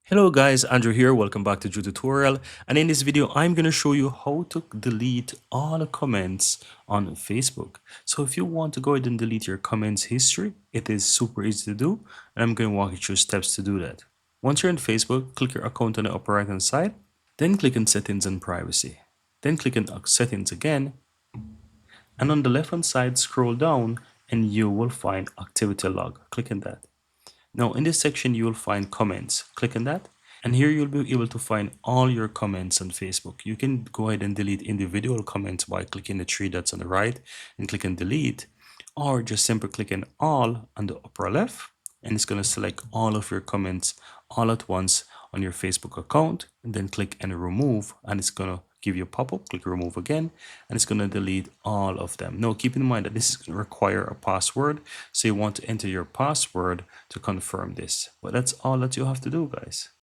Hello guys, Andrew here. Welcome back to Drew Tutorial. And in this video, I'm going to show you how to delete all the comments on Facebook. So if you want to go ahead and delete your comments history, it is super easy to do. And I'm going to walk you through steps to do that. Once you're in Facebook, click your account on the upper right hand side. Then click on settings and privacy. Then click on settings again. And on the left hand side, scroll down and you will find activity log. Click on that. Now in this section, you will find comments. Click on that. And here you'll be able to find all your comments on Facebook. You can go ahead and delete individual comments by clicking the three dots on the right and click on delete, or just simply click on all on the upper left, and it's going to select all of your comments all at once on your Facebook account, and then click and remove, and it's going to give you a pop-up. Click remove again, and it's going to delete all of them. Now keep in mind that this is going to require a password, so you want to enter your password to confirm this. But that's all that you have to do, guys.